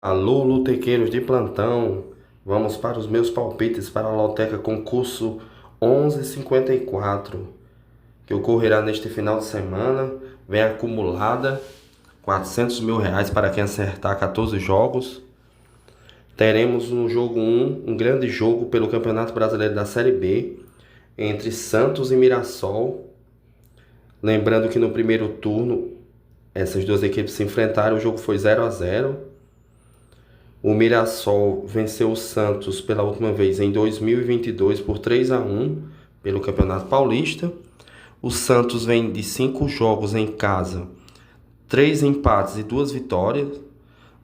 Alô, lutequeiros de plantão, vamos para os meus palpites para a Loteca Concurso 1154, que ocorrerá neste final de semana. Vem acumulada R$ 400.000 para quem acertar 14 jogos. Teremos no jogo 1, um grande jogo pelo Campeonato Brasileiro da Série B, entre Santos e Mirassol. Lembrando que no primeiro turno, essas duas equipes se enfrentaram, o jogo foi 0-0. O Mirassol venceu o Santos pela última vez em 2022 por 3-1 pelo Campeonato Paulista. O Santos vem de 5 jogos em casa, 3 empates e 2 vitórias.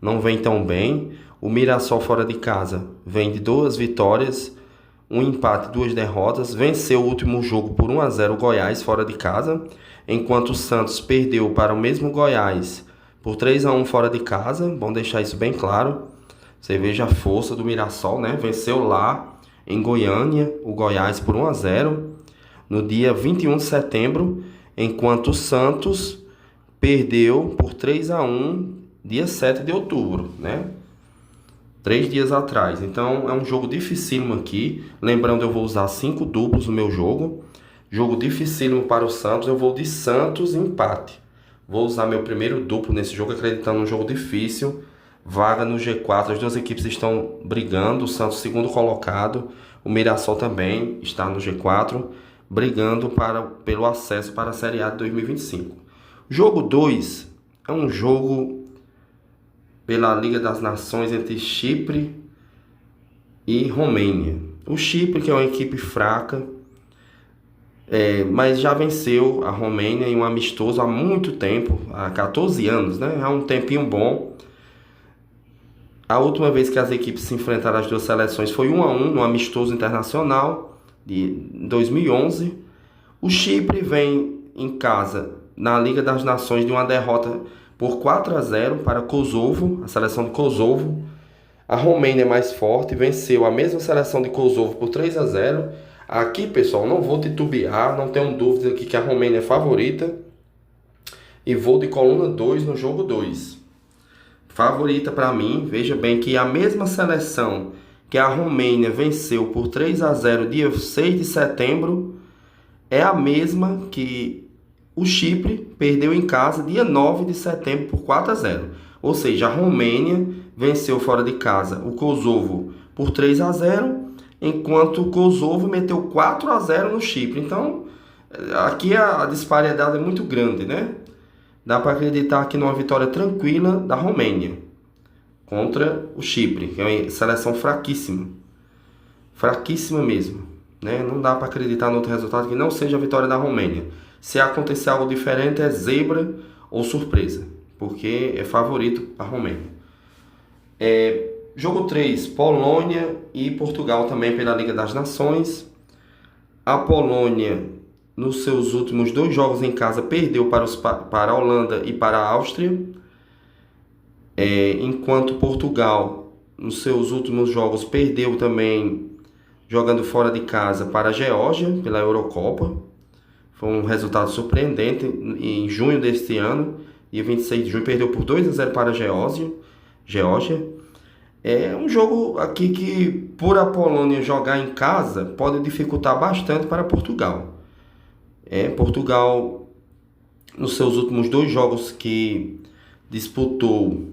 Não vem tão bem. O Mirassol fora de casa vem de 2 vitórias, 1 empate e 2 derrotas. Venceu o último jogo por 1-0 o Goiás fora de casa, enquanto o Santos perdeu para o mesmo Goiás por 3-1 fora de casa. Bom deixar isso bem claro. Você veja a força do Mirassol, né? Venceu lá em Goiânia o Goiás por 1-0 no dia 21 de setembro, enquanto o Santos perdeu por 3-1 dia 7 de outubro, né? 3 dias atrás. Então é um jogo dificílimo aqui. Lembrando, eu vou usar 5 duplos no meu jogo. Jogo dificílimo para o Santos. Eu vou de Santos empate. Vou usar meu primeiro duplo nesse jogo, acreditando num jogo difícil. Vaga no G4, as duas equipes estão brigando. O Santos segundo colocado, o Mirassol também está no G4, brigando pelo acesso para a Série A de 2025. Jogo 2 é um jogo pela Liga das Nações entre Chipre e Romênia. O Chipre, que é uma equipe fraca, mas já venceu a Romênia em um amistoso há muito tempo, há 14 anos, né? Há um tempinho bom. A última vez que as equipes se enfrentaram, as duas seleções, foi 1-1 no amistoso internacional de 2011. O Chipre vem em casa na Liga das Nações de uma derrota por 4-0 para Kosovo, a seleção de Kosovo. A Romênia é mais forte, venceu a mesma seleção de Kosovo por 3-0. Aqui, pessoal, não vou titubear, não tenho dúvida aqui que a Romênia é favorita. E vou de coluna 2 no jogo 2. Favorita para mim. Veja bem que a mesma seleção que a Romênia venceu por 3-0 dia 6 de setembro é a mesma que o Chipre perdeu em casa dia 9 de setembro por 4-0. Ou seja, a Romênia venceu fora de casa o Kosovo por 3-0, enquanto o Kosovo meteu 4-0 no Chipre. Então, aqui a disparidade é muito grande, né? Dá para acreditar aqui numa vitória tranquila da Romênia contra o Chipre, que é uma seleção fraquíssima. Fraquíssima mesmo, né? Não dá para acreditar no outro resultado que não seja a vitória da Romênia. Se acontecer algo diferente, é zebra ou surpresa, porque é favorito a Romênia. Jogo 3, Polônia e Portugal também pela Liga das Nações. A Polônia, nos seus últimos 2 jogos em casa, perdeu para a Holanda e para a Áustria. Enquanto Portugal, nos seus últimos jogos, perdeu também, jogando fora de casa, para a Geórgia, pela Eurocopa. Foi um resultado surpreendente em junho deste ano. Dia 26 de junho, perdeu por 2-0 para a Geórgia. É um jogo aqui que, por a Polônia jogar em casa, pode dificultar bastante para Portugal. Portugal, nos seus últimos 2 jogos que disputou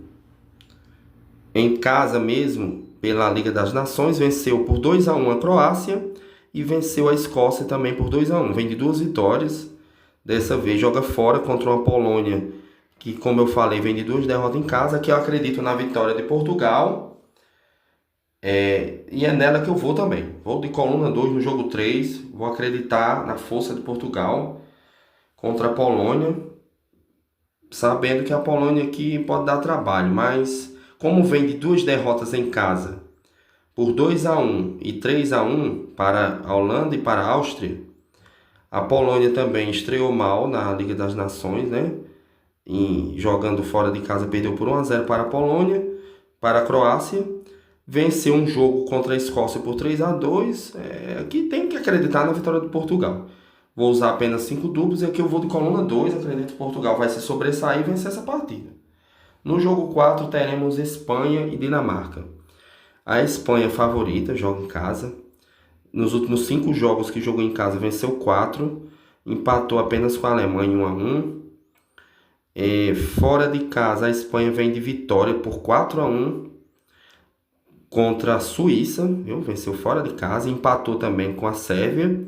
em casa mesmo, pela Liga das Nações, venceu por 2-1 a Croácia e venceu a Escócia também por 2-1. Vem de 2 vitórias. Dessa vez joga fora contra uma Polônia que, como eu falei, vem de 2 derrotas em casa, que eu acredito na vitória de Portugal. E é nela que eu vou também. Vou de coluna 2 no jogo 3. Vou acreditar na força de Portugal contra a Polônia, sabendo que a Polônia aqui pode dar trabalho, mas como vem de 2 derrotas em casa, por 2-1 e 3-1 para a Holanda e para a Áustria, a Polônia também estreou mal na Liga das Nações, né? E jogando fora de casa, perdeu por 1-0 para a Polônia. Para a Croácia, venceu um jogo contra a Escócia por 3-2. Aqui tem que acreditar na vitória do Portugal. Vou usar apenas 5 duplos e aqui eu vou de coluna 2. Acredito que Portugal vai se sobressair e vencer essa partida. No jogo 4 teremos Espanha e Dinamarca. A Espanha favorita, joga em casa. Nos últimos 5 jogos que jogou em casa, venceu 4, empatou apenas com a Alemanha 1-1. Fora de casa, a Espanha vem de vitória por 4-1 contra a Suíça, viu? Venceu fora de casa, empatou também com a Sérvia.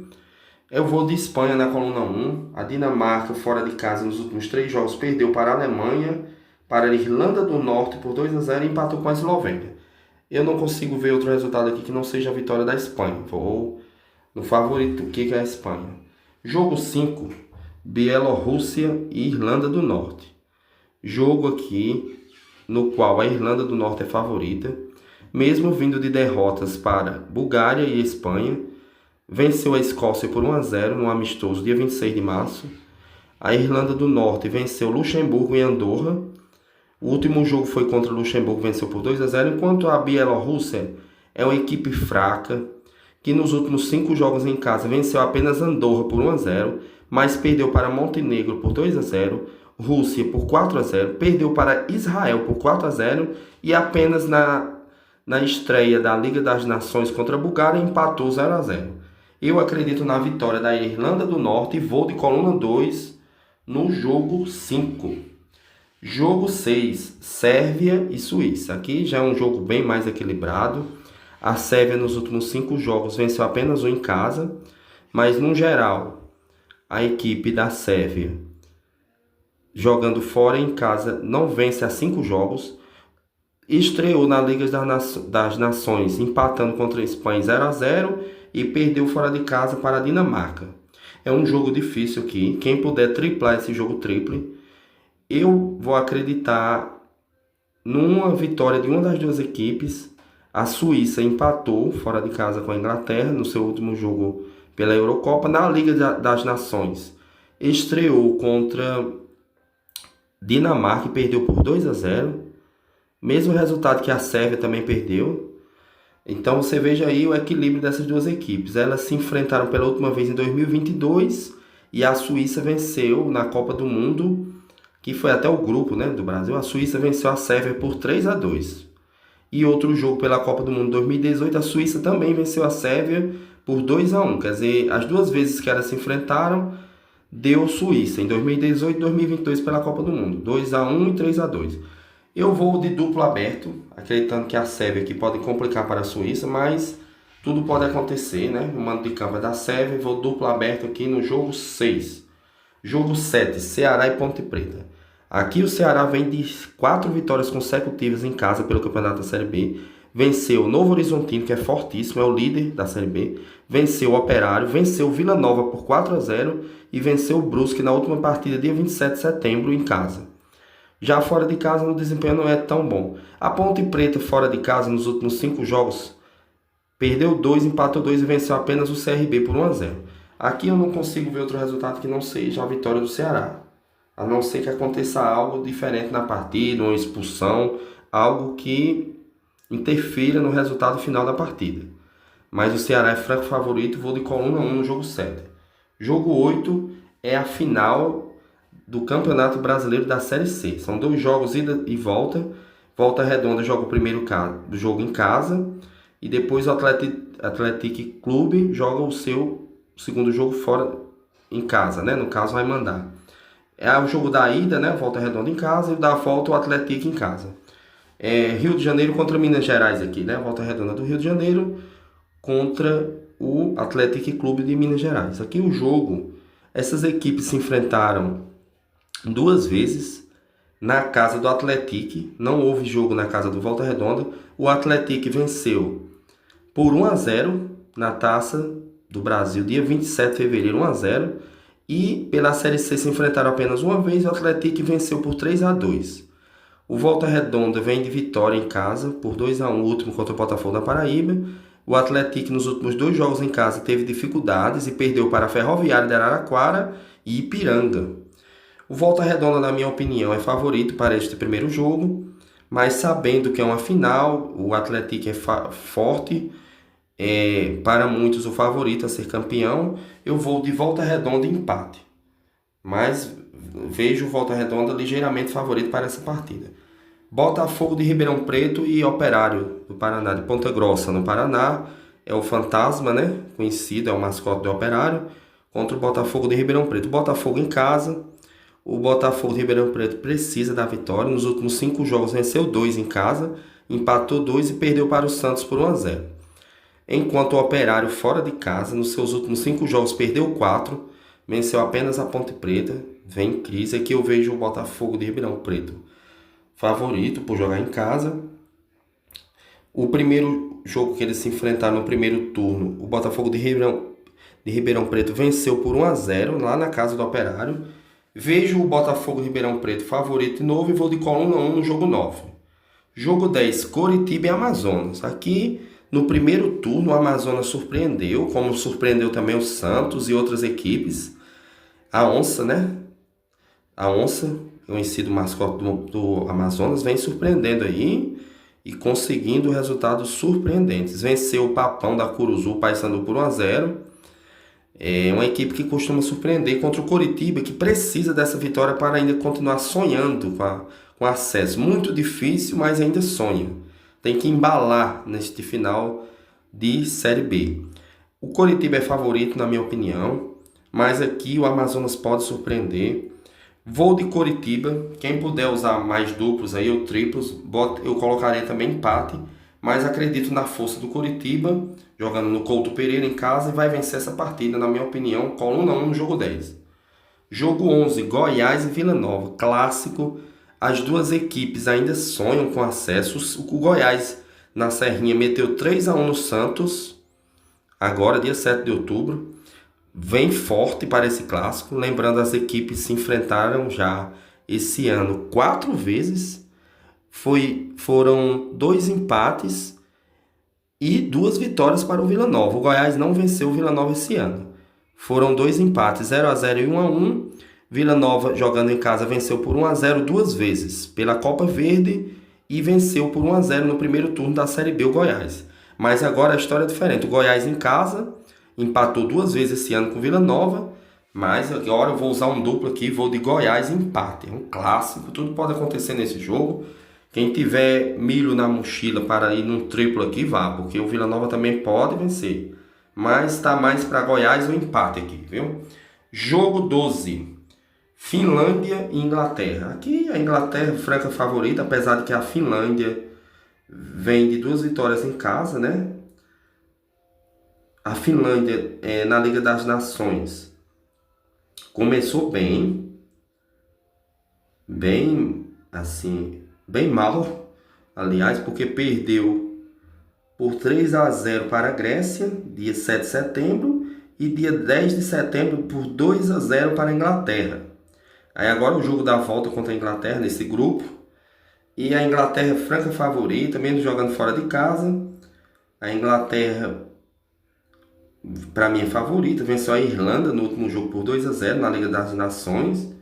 Eu vou de Espanha na coluna 1. A Dinamarca, fora de casa, nos últimos 3 jogos, perdeu para a Alemanha, para a Irlanda do Norte por 2-0 e empatou com a Eslovênia. Eu não consigo ver outro resultado aqui que não seja a vitória da Espanha. Vou no favorito, que é a Espanha. Jogo 5, Bielorrússia e Irlanda do Norte. Jogo aqui no qual a Irlanda do Norte é favorita, mesmo vindo de derrotas para Bulgária e Espanha. Venceu a Escócia por 1-0 no amistoso dia 26 de março. A Irlanda do Norte venceu Luxemburgo e Andorra. O último jogo foi contra o Luxemburgo, venceu por 2-0, enquanto a Bielorrússia é uma equipe fraca, que nos últimos 5 jogos em casa venceu apenas Andorra por 1-0, mas perdeu para Montenegro por 2-0, Rússia por 4-0, perdeu para Israel por 4-0 e apenas na estreia da Liga das Nações contra a Bulgária empatou 0-0. Eu acredito na vitória da Irlanda do Norte e vou de coluna 2 no jogo 5. Jogo 6, Sérvia e Suíça. Aqui já é um jogo bem mais equilibrado. A Sérvia nos últimos 5 jogos venceu apenas um em casa, mas no geral a equipe da Sérvia, jogando fora e em casa, não vence há 5 jogos. Estreou na Liga das Nações empatando contra a Espanha 0-0 e perdeu fora de casa para a Dinamarca. É um jogo difícil aqui. Quem puder triplar esse jogo triple, eu vou acreditar numa vitória de uma das duas equipes. A Suíça empatou fora de casa com a Inglaterra no seu último jogo pela Eurocopa. Na Liga das Nações, estreou contra Dinamarca e perdeu por 2-0. Mesmo resultado que a Sérvia também perdeu. Então você veja aí o equilíbrio dessas duas equipes. Elas se enfrentaram pela última vez em 2022 e a Suíça venceu na Copa do Mundo, que foi até o grupo, né, do Brasil. A Suíça venceu a Sérvia por 3-2. E outro jogo pela Copa do Mundo 2018, a Suíça também venceu a Sérvia por 2-1. Quer dizer, as duas vezes que elas se enfrentaram, deu Suíça, em 2018 e 2022 pela Copa do Mundo. 2-1 e 3-2. Eu vou de duplo aberto, acreditando que a Sérvia aqui pode complicar para a Suíça, mas tudo pode acontecer, né? O mando de campo é da Sérvia. Vou duplo aberto aqui no jogo 6. Jogo 7, Ceará e Ponte Preta. Aqui o Ceará vem de 4 vitórias consecutivas em casa pelo Campeonato da Série B. Venceu o Novo Horizontino, que é fortíssimo, é o líder da Série B. Venceu o Operário, venceu o Vila Nova por 4-0 e venceu o Brusque na última partida, dia 27 de setembro, em casa. Já fora de casa, o desempenho não é tão bom. A Ponte Preta, fora de casa, nos últimos 5 jogos, perdeu 2, empatou 2 e venceu apenas o CRB por 1-0. Aqui eu não consigo ver outro resultado que não seja a vitória do Ceará. A não ser que aconteça algo diferente na partida, uma expulsão, algo que interfira no resultado final da partida. Mas o Ceará é franco favorito, vou de coluna 1 no jogo 7. Jogo 8 é a final do Campeonato Brasileiro da Série C. São 2 jogos ida e volta. Volta Redonda joga o primeiro do jogo em casa e depois o Atlético Clube joga o seu segundo jogo fora em casa, né? No caso vai mandar. É o jogo da ida, né? Volta Redonda em casa, e da volta o Atlético em casa. Rio de Janeiro contra Minas Gerais aqui, né? Volta Redonda do Rio de Janeiro contra o Atlético Clube de Minas Gerais. Aqui o jogo, essas equipes se enfrentaram 2 vezes na casa do Atlético. Não houve jogo na casa do Volta Redonda. O Atlético venceu por 1-0 na Taça do Brasil, dia 27 de fevereiro, 1-0. E pela Série C se enfrentaram apenas uma vez e o Atlético venceu por 3-2. O Volta Redonda vem de vitória em casa por 2-1, o último contra o Botafogo da Paraíba. O Atlético nos últimos 2 jogos em casa teve dificuldades e perdeu para a Ferroviária de Araraquara e Ipiranga. O Volta Redonda, na minha opinião, é favorito para este primeiro jogo, mas sabendo que é uma final, o Atlético é forte, para muitos o favorito a ser campeão, eu vou de Volta Redonda e empate. Mas vejo o Volta Redonda ligeiramente favorito para essa partida. Botafogo de Ribeirão Preto e Operário do Paraná, de Ponta Grossa, no Paraná. É o Fantasma, né? Conhecido, é o mascote do Operário. Contra o Botafogo de Ribeirão Preto. Botafogo em casa. O Botafogo de Ribeirão Preto precisa da vitória. Nos últimos 5 jogos venceu 2 em casa, empatou 2 e perdeu para o Santos por 1-0. Enquanto o Operário fora de casa, nos seus últimos 5 jogos perdeu 4, venceu apenas a Ponte Preta. Vem em crise. Aqui eu vejo o Botafogo de Ribeirão Preto favorito por jogar em casa. O primeiro jogo que eles se enfrentaram no primeiro turno, o Botafogo de Ribeirão Preto venceu por 1-0 lá na casa do Operário. Vejo o Botafogo de Ribeirão Preto favorito de novo e vou de coluna 1 no jogo 9. Jogo 10, Coritiba e Amazonas. Aqui no primeiro turno o Amazonas surpreendeu, como surpreendeu também o Santos e outras equipes. A Onça, né? A Onça, conhecido mascote do Amazonas, vem surpreendendo aí e conseguindo resultados surpreendentes. Venceu o Papão da Curuzu, Paysandu por 1-0. É uma equipe que costuma surpreender contra o Coritiba, que precisa dessa vitória para ainda continuar sonhando com acesso. Muito difícil, mas ainda sonha. Tem que embalar neste final de Série B. O Coritiba é favorito, na minha opinião, mas aqui o Amazonas pode surpreender. Vou de Coritiba. Quem puder usar mais duplos aí, ou triplos, eu colocaria também empate. Mas acredito na força do Coritiba, jogando no Couto Pereira em casa, e vai vencer essa partida, na minha opinião, coluna 1 no jogo 10. Jogo 11, Goiás e Vila Nova. Clássico. As duas equipes ainda sonham com acesso. O Goiás, na Serrinha, meteu 3-1 no Santos, agora dia 7 de outubro. Vem forte para esse clássico. Lembrando, as equipes se enfrentaram já esse ano 4 vezes. Foram 2 empates e 2 vitórias para o Vila Nova. O Goiás não venceu o Vila Nova esse ano. Foram 2 empates, 0-0 e 1-1. Vila Nova, jogando em casa, venceu por 1-0 2 vezes pela Copa Verde e venceu por 1-0 no primeiro turno da Série B o Goiás. Mas agora a história é diferente. O Goiás em casa empatou 2 vezes esse ano com o Vila Nova, mas agora eu vou usar um duplo aqui, vou de Goiás e empate. É um clássico, tudo pode acontecer nesse jogo. Quem tiver milho na mochila para ir num triplo aqui, vá, porque o Vila Nova também pode vencer. Mas está mais para Goiás o empate aqui, viu? Jogo 12, Finlândia e Inglaterra. Aqui a Inglaterra é franca favorita, apesar de que a Finlândia vem de 2 vitórias em casa, né? A Finlândia, na Liga das Nações, começou bem assim, bem mal, aliás, porque perdeu por 3-0 para a Grécia, dia 7 de setembro, e dia 10 de setembro por 2-0 para a Inglaterra. Aí agora o jogo da volta contra a Inglaterra nesse grupo, e a Inglaterra é franca favorita, mesmo jogando fora de casa. A Inglaterra, para mim, é favorita, venceu a Irlanda no último jogo por 2-0 na Liga das Nações.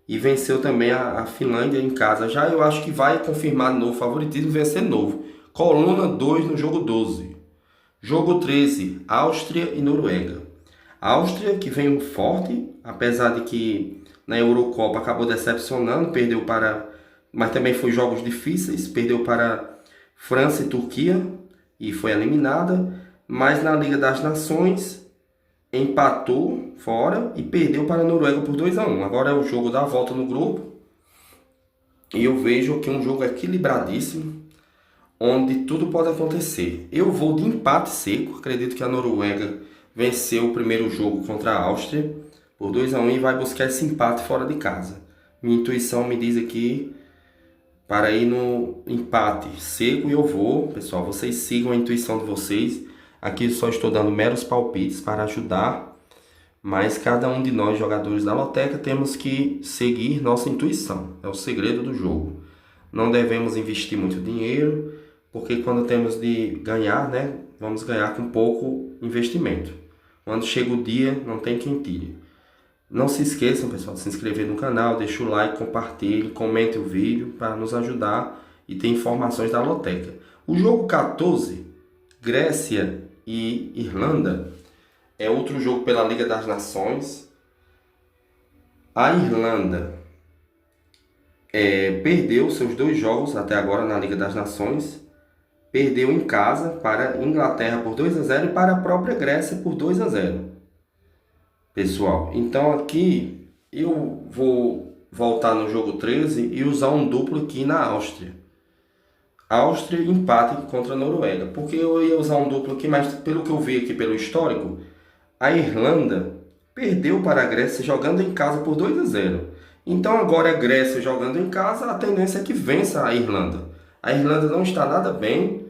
E venceu também a Finlândia em casa. Já eu acho que vai confirmar de novo favoritismo e vencer novo. Coluna 2 no jogo 12. Jogo 13, Áustria e Noruega. Áustria, que vem forte, apesar de que na Eurocopa acabou decepcionando, perdeu para... Mas também foi jogos difíceis, perdeu para França e Turquia e foi eliminada. Mas na Liga das Nações empatou fora e perdeu para a Noruega por 2-1. Agora é o jogo da volta no grupo. E eu vejo aqui um jogo equilibradíssimo, onde tudo pode acontecer. Eu vou de empate seco. Acredito que a Noruega venceu o primeiro jogo contra a Áustria por 2-1 e vai buscar esse empate fora de casa. Minha intuição me diz aqui para ir no empate seco e eu vou. Pessoal, vocês sigam a intuição de vocês. Aqui só estou dando meros palpites para ajudar, mas cada um de nós, jogadores da Loteca, temos que seguir nossa intuição. É o segredo do jogo. Não devemos investir muito dinheiro, porque quando temos de ganhar, né, vamos ganhar com pouco investimento. Quando chega o dia, não tem quem tire. Não se esqueçam, pessoal, de se inscrever no canal, deixa o like, compartilhe, comente o vídeo para nos ajudar e ter informações da Loteca. O jogo 14, Grécia e Irlanda, é outro jogo pela Liga das Nações. A Irlanda perdeu seus 2 jogos até agora na Liga das Nações. Perdeu em casa para a Inglaterra por 2-0 e para a própria Grécia por 2-0. Pessoal, então aqui eu vou voltar no jogo 13 e usar um duplo aqui na Áustria. Áustria empate contra a Noruega. Porque eu ia usar um duplo aqui, mas pelo que eu vi aqui pelo histórico, a Irlanda perdeu para a Grécia jogando em casa por 2-0. Então agora a Grécia jogando em casa, a tendência é que vença a Irlanda. A Irlanda não está nada bem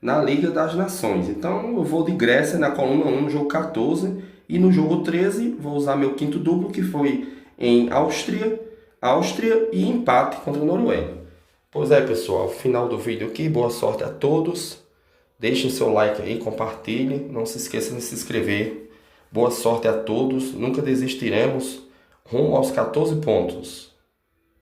na Liga das Nações. Então eu vou de Grécia na coluna 1 no jogo 14 e no jogo 13 vou usar meu quinto duplo que foi em Áustria e empate contra a Noruega. Pois é, pessoal, final do vídeo aqui. Boa sorte a todos. Deixem seu like aí, compartilhe. Não se esqueça de se inscrever. Boa sorte a todos. Nunca desistiremos. Rumo aos 14 pontos.